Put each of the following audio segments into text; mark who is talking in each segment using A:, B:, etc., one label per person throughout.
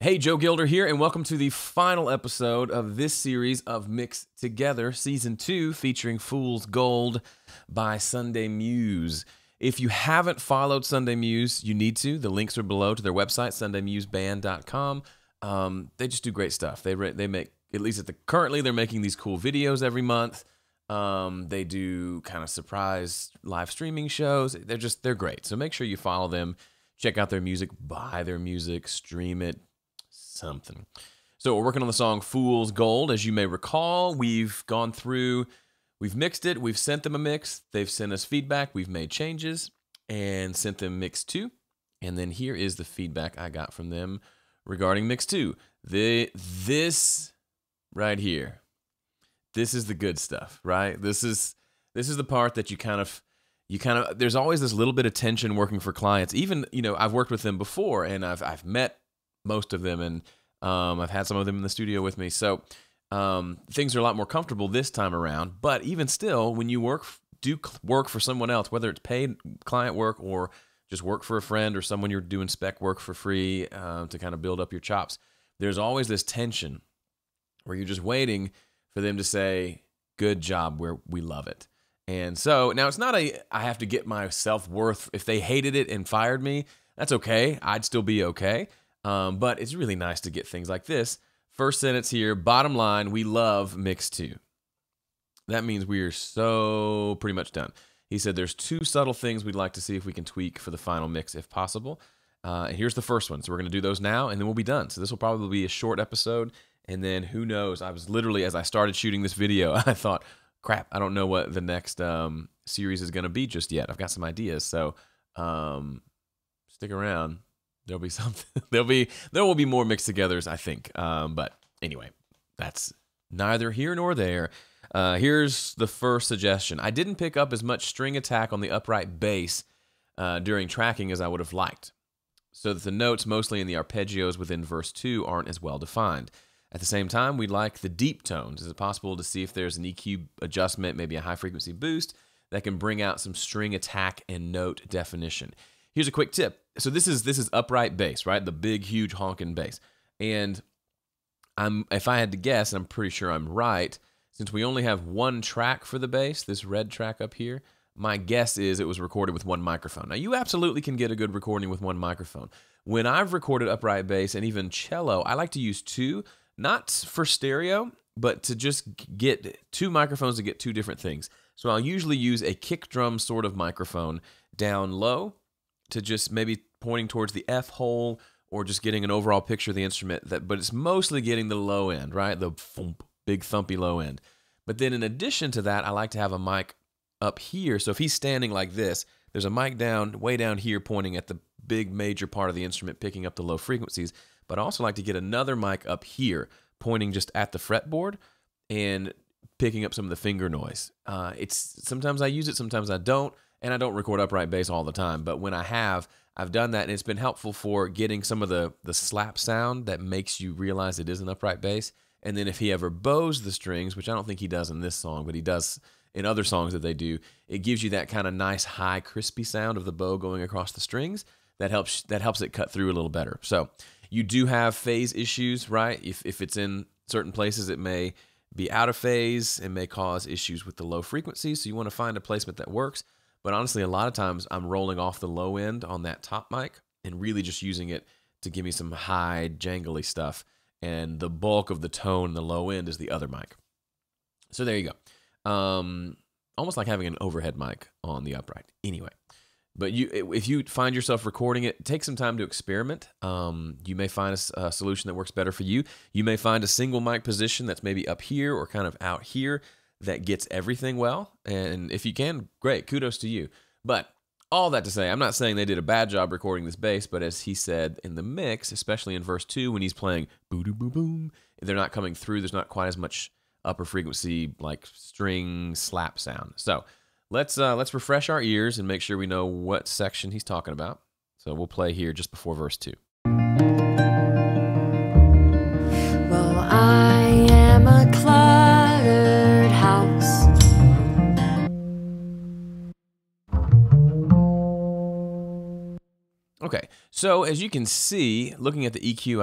A: Hey, Joe Gilder here, and welcome to the final episode of this series of Mix Together, Season 2, featuring Fool's Gold by Sunday Muse. If you haven't followed Sunday Muse, you need to. The links are below to their website, sundaymuseband.com. They just do great stuff. They make, at least currently, they're making these cool videos every month. They do kind of surprise live streaming shows. They're great. So make sure you follow them, check out their music, buy their music, stream it, something. So we're working on the song Fool's Gold. As you may recall, we've gone through, we've mixed it, we've sent them a mix, they've sent us feedback, we've made changes, and sent them mix 2. And then here is the feedback I got from them regarding mix 2. This right here. This is the good stuff, right? This is the part that you kind of, there's always this little bit of tension working for clients. Even, I've worked with them before, and I've met most of them, and I've had some of them in the studio with me. So things are a lot more comfortable this time around. But even still, when you do work for someone else, whether it's paid client work or just work for a friend or someone you're doing spec work for free to kind of build up your chops, there's always this tension where you're just waiting for them to say, good job, we love it. And so now it's not I have to get my self-worth. If they hated it and fired me, that's okay. I'd still be okay. But it's really nice to get things like this. First sentence here, bottom line, we love mix 2. That means we are so pretty much done. He said there's 2 subtle things we'd like to see if we can tweak for the final mix if possible. And here's the first one. So we're going to do those now, and then we'll be done. So this will probably be a short episode. And then who knows? I was literally, as I started shooting this video, I thought, crap, I don't know what the next series is going to be just yet. I've got some ideas. So stick around. There'll be something. There will be more mixed togethers, I think. But anyway, that's neither here nor there. Here's the first suggestion. I didn't pick up as much string attack on the upright bass during tracking as I would have liked, so that the notes, mostly in the arpeggios within verse 2, aren't as well defined. At the same time, we like the deep tones. Is it possible to see if there's an EQ adjustment, maybe a high-frequency boost, that can bring out some string attack and note definition? Here's a quick tip. So this is upright bass, right? The big, huge honking bass. And if I had to guess, and I'm pretty sure I'm right, since we only have one track for the bass, this red track up here, my guess is it was recorded with one microphone. Now, you absolutely can get a good recording with one microphone. When I've recorded upright bass and even cello, I like to use 2, not for stereo, but to just get 2 microphones to get 2 different things. So I'll usually use a kick drum sort of microphone down low, to just maybe pointing towards the F hole or just getting an overall picture of the instrument. But it's mostly getting the low end, right? The thump, big thumpy low end. But then in addition to that, I like to have a mic up here. So if he's standing like this, there's a mic way down here pointing at the big major part of the instrument, picking up the low frequencies. But I also like to get another mic up here pointing just at the fretboard and picking up some of the finger noise. Sometimes I use it, sometimes I don't. And I don't record upright bass all the time, but when I have, I've done that, and it's been helpful for getting some of the slap sound that makes you realize it is an upright bass. And then if he ever bows the strings, which I don't think he does in this song, but he does in other songs that they do, it gives you that kind of nice, high, crispy sound of the bow going across the strings. That helps it cut through a little better. So you do have phase issues, right? If it's in certain places, it may be out of phase and may cause issues with the low frequencies. So you want to find a placement that works. But honestly, a lot of times I'm rolling off the low end on that top mic and really just using it to give me some high, jangly stuff. And the bulk of the tone in the low end is the other mic. So there you go. Almost like having an overhead mic on the upright. Anyway, but if you find yourself recording it, take some time to experiment. You may find a solution that works better for you. You may find a single mic position that's maybe up here or kind of out here that gets everything well, and if you can, great, kudos to you. But all that to say, I'm not saying they did a bad job recording this bass, but as he said in the mix, especially in verse 2, when he's playing boo-doo-boo-boom, they're not coming through, there's not quite as much upper frequency, like string slap sound. So let's refresh our ears and make sure we know what section he's talking about. So we'll play here just before verse 2.
B: Well, I am a cluttered house.
A: Okay, So as you can see, looking at the EQ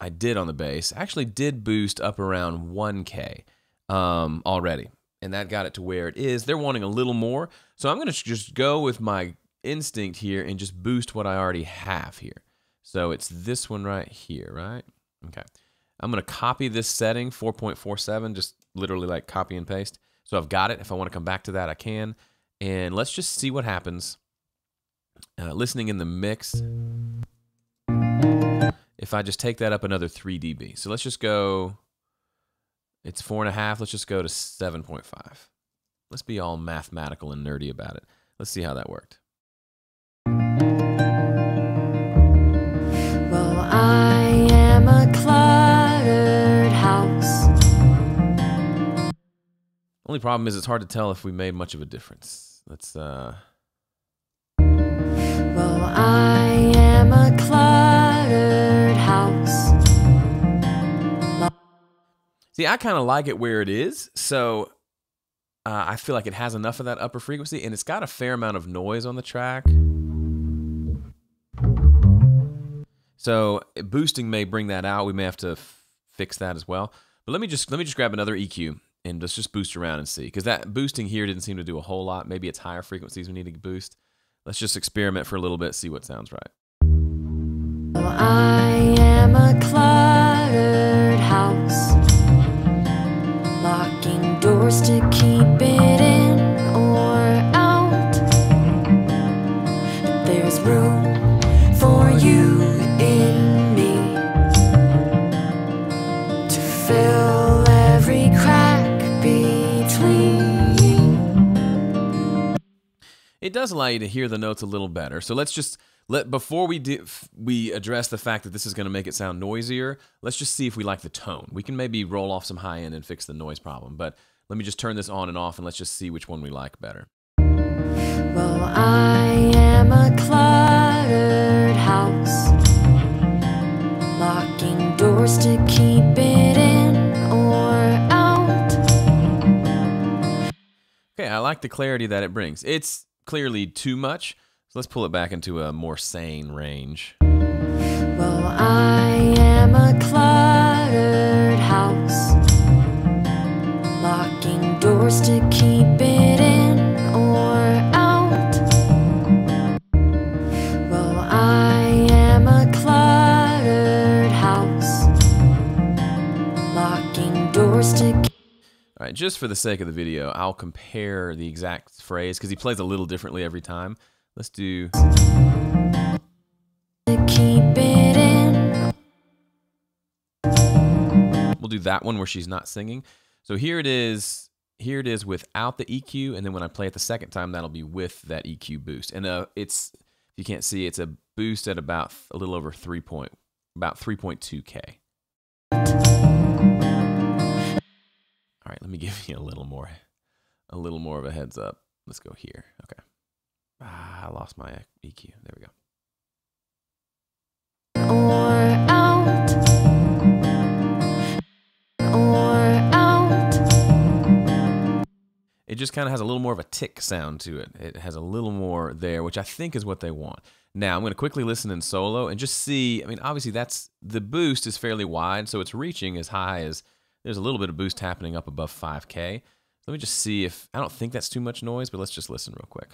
A: I did on the bass, actually did boost up around 1K already. And that got it to where it is. They're wanting a little more. So I'm going to just go with my instinct here and just boost what I already have here. So it's this one right here, right? Okay. I'm going to copy this setting, 4.47, just literally like copy and paste. So I've got it. If I want to come back to that, I can. And let's just see what happens. Listening in the mix, if I just take that up another 3 dB. So let's just go, it's 4.5, let's just go to 7.5. Let's be all mathematical and nerdy about it. Let's see how that worked.
B: Well, I am a cluttered house.
A: Only problem is it's hard to tell if we made much of a difference. Let's
B: Well, I am a cluttered house.
A: See, I kind of like it where it is, so I feel like it has enough of that upper frequency, and it's got a fair amount of noise on the track. So boosting may bring that out. We may have to fix that as well. But let me just grab another EQ and let's just boost around and see, because that boosting here didn't seem to do a whole lot. Maybe it's higher frequencies we need to boost. Let's just experiment for a little bit, see what sounds right.
B: Well, I am a cluttered house, locking doors to keep it in or out. But there's room for you in me to fill every crack between.
A: It does allow you to hear the notes a little better. So let's just before we address the fact that this is going to make it sound noisier, let's just see if we like the tone. We can maybe roll off some high end and fix the noise problem, but let me just turn this on and off and let's just see which one we like better.
B: Well, I am a cluttered house, locking doors to keep it in or out.
A: Okay, I like the clarity that it brings. It's clearly too much, so let's pull it back into a more sane range.
B: Well, I am a cluttered house, locking doors to keep it in or out. Well, I am a cluttered house, locking doors to keep.
A: All right, just for the sake of the video, I'll compare the exact phrase because he plays a little differently every time. Let's do.
B: To keep it in.
A: We'll do that one where she's not singing. So here it is. Here it is without the EQ, and then when I play it the second time, that'll be with that EQ boost. And it's, if you can't see, it's a boost at about a little over about 3.2K. All right, let me give you a little more of a heads up. Let's go here. Okay. I lost my EQ. There we go.
B: Or out. Or out.
A: It just kind of has a little more of a tick sound to it. It has a little more there, which I think is what they want. Now, I'm going to quickly listen in solo and just see. I mean, obviously, the boost is fairly wide, so it's reaching as high as, there's a little bit of boost happening up above 5K. Let me just see if, I don't think that's too much noise, but let's just listen real quick.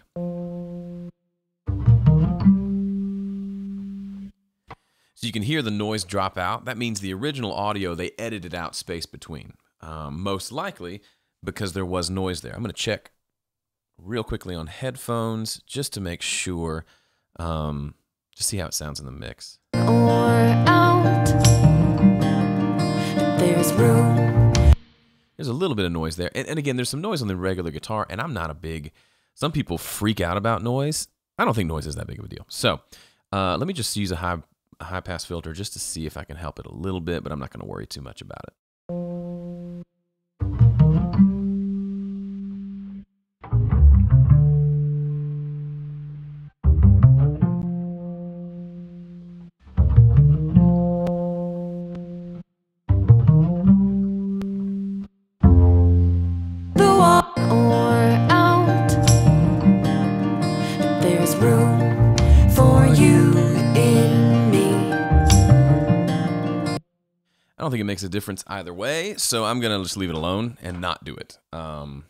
A: So you can hear the noise drop out. That means the original audio, they edited out space between. Most likely because there was noise there. I'm going to check real quickly on headphones just to make sure, to see how it sounds in the mix.
B: Or out. There's room.
A: There's a little bit of noise there. And again, there's some noise on the regular guitar, and I'm not a big, some people freak out about noise. I don't think noise is that big of a deal. So let me just use a high pass filter just to see if I can help it a little bit, but I'm not going to worry too much about it.
B: There's room for you in
A: I don't think it makes a difference either way, so I'm going to just leave it alone and not do it. I'm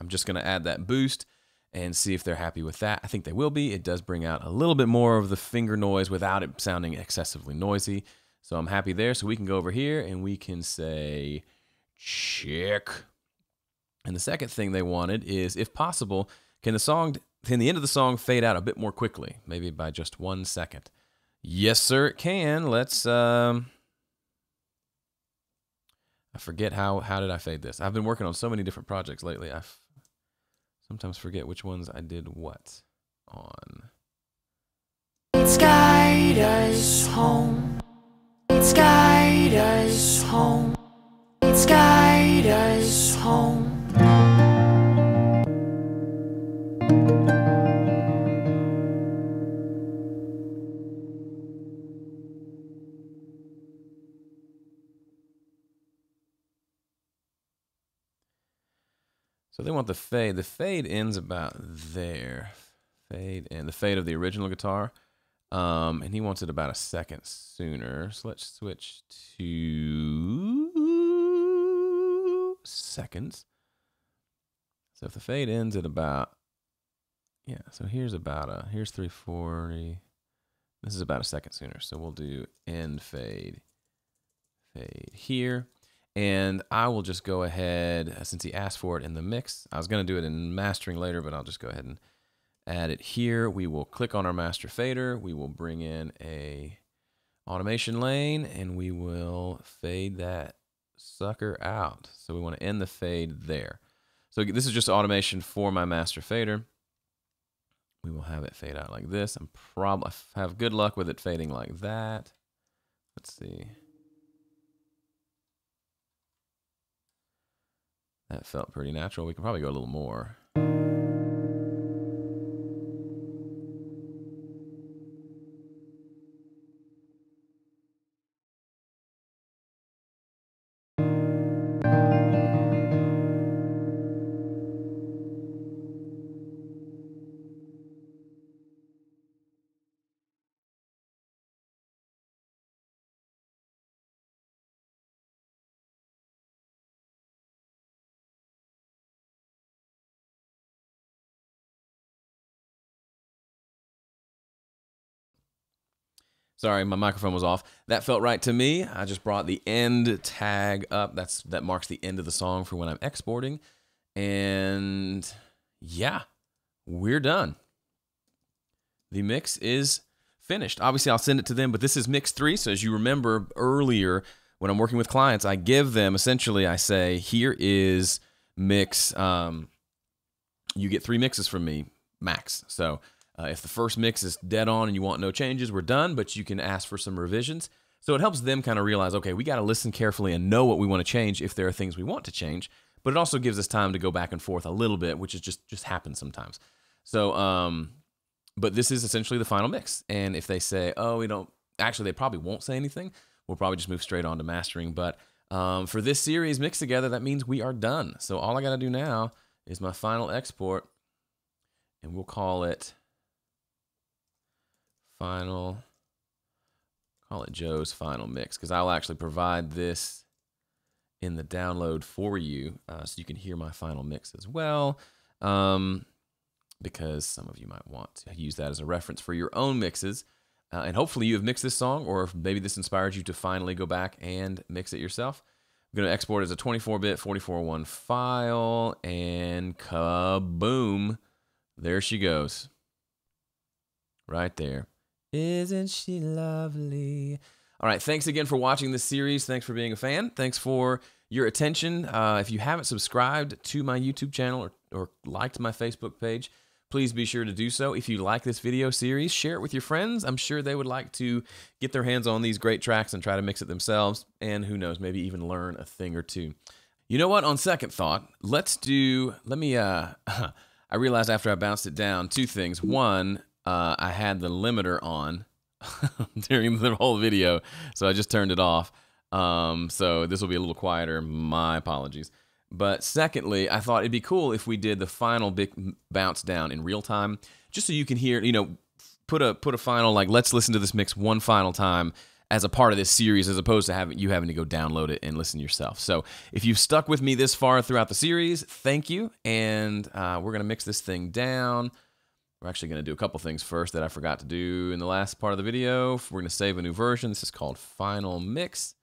A: just going to add that boost and see if they're happy with that. I think they will be. It does bring out a little bit more of the finger noise without it sounding excessively noisy. So I'm happy there. So we can go over here and we can say check. And the second thing they wanted is, if possible, can the end of the song fade out a bit more quickly, maybe by just 1 second? Yes, sir, it can. Let's, I forget how did I fade this? I've been working on so many different projects lately. I sometimes forget which ones I did what on.
B: Let's guide us home. Let's guide us home. Let's guide us home.
A: So they want the fade. The fade ends about there. Fade and the fade of the original guitar. And he wants it about a second sooner. So let's switch to seconds. So if the fade ends at about, yeah, so here's 340. This is about a second sooner. So we'll do end fade, fade here. And I will just go ahead, since he asked for it in the mix, I was going to do it in mastering later, but I'll just go ahead and add it here. We will click on our master fader. We will bring in a automation lane, and we will fade that sucker out. So we want to end the fade there. So this is just automation for my master fader. We will have it fade out like this. I have good luck with it fading like that. Let's see. That felt pretty natural. We can probably go a little more. Sorry, my microphone was off. That felt right to me. I just brought the end tag up. That marks the end of the song for when I'm exporting. And yeah, we're done. The mix is finished. Obviously, I'll send it to them, but this is mix 3. So as you remember earlier, when I'm working with clients, I give them, essentially, I say, here is mix. You get 3 mixes from me, max. So if the first mix is dead on and you want no changes, we're done, but you can ask for some revisions. So it helps them kind of realize, okay, we got to listen carefully and know what we want to change if there are things we want to change. But it also gives us time to go back and forth a little bit, which is just happens sometimes. So, but this is essentially the final mix. And if they say, oh, we don't, actually, they probably won't say anything. We'll probably just move straight on to mastering. But for this series mixed together, that means we are done. So all I got to do now is my final export, and we'll call it Joe's final mix, because I'll actually provide this in the download for you, so you can hear my final mix as well, because some of you might want to use that as a reference for your own mixes, and hopefully you have mixed this song, or maybe this inspired you to finally go back and mix it yourself. I'm going to export as a 24-bit 44.1 file, and kaboom, there she goes, right there. Isn't she lovely? All right, thanks again for watching this series. Thanks for being a fan. Thanks for your attention. If you haven't subscribed to my YouTube channel or liked my Facebook page, please be sure to do so. If you like this video series, share it with your friends. I'm sure they would like to get their hands on these great tracks and try to mix it themselves, and who knows, maybe even learn a thing or two. You know what? On second thought, I realized after I bounced it down 2 things. One, I had the limiter on during the whole video, so I just turned it off. So this will be a little quieter. My apologies. But secondly, I thought it'd be cool if we did the final big bounce down in real time, just so you can hear, put a final, like, let's listen to this mix one final time as a part of this series, as opposed to having to go download it and listen yourself. So if you've stuck with me this far throughout the series, thank you. And we're going to mix this thing down. We're actually going to do a couple things first that I forgot to do in the last part of the video. We're going to save a new version. This is called Final Mix.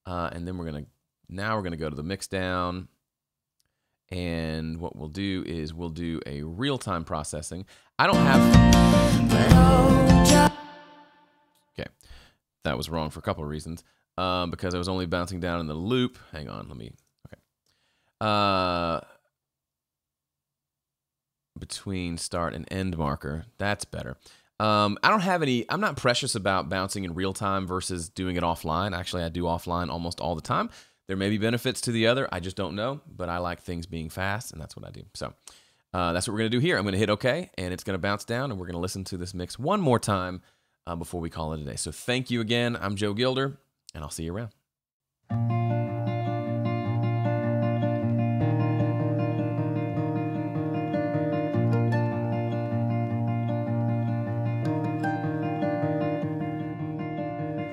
A: And then we're going to go to the mix down. And what we'll do is we'll do a real-time processing. I don't have... Okay, that was wrong for a couple of reasons. Because I was only bouncing down in the loop. Hang on, let me... Okay. Between start and end marker. That's better. I don't have any... I'm not precious about bouncing in real time versus doing it offline. Actually, I do offline almost all the time. There may be benefits to the other. I just don't know. But I like things being fast, and that's what I do. So that's what we're going to do here. I'm going to hit OK, and it's going to bounce down, and we're going to listen to this mix one more time before we call it a day. So thank you again. I'm Joe Gilder, and I'll see you around.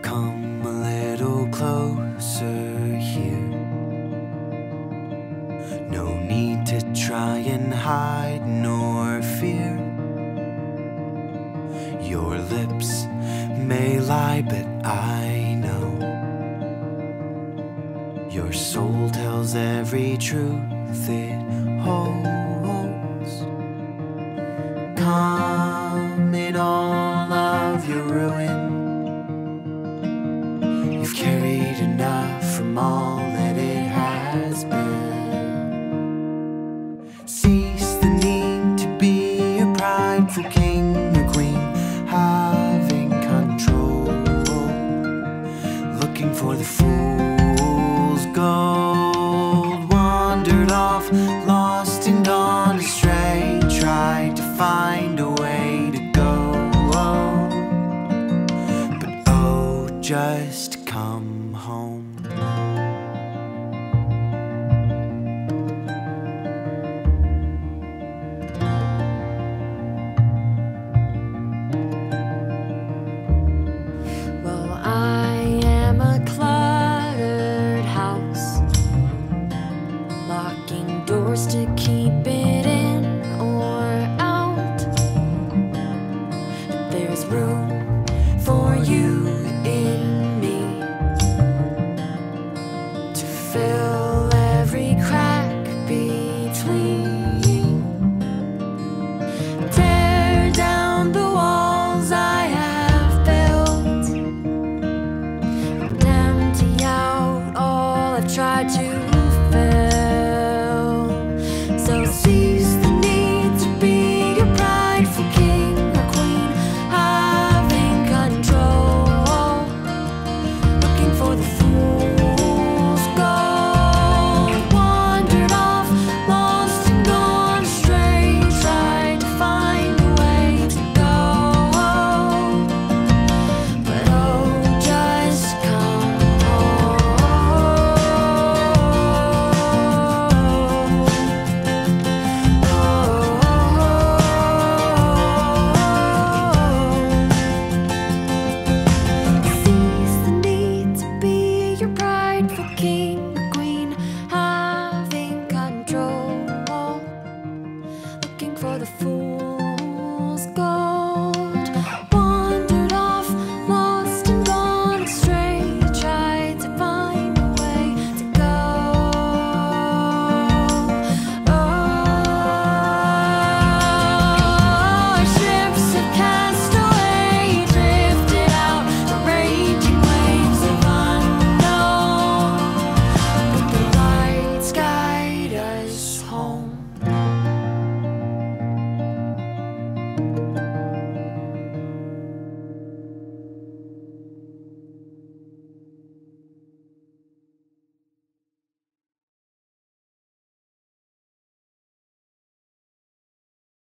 C: Come a little closer here. No need to try and hide nor fear. Your lips may lie, but I know your soul tells every truth it holds. Come in all of your ruin. You've carried enough from all that it has been. Cease the need to be a prideful king or queen, having control, looking for the fool's gold. Wandered off, lost and gone astray, tried to find a way to go, but oh, just come home.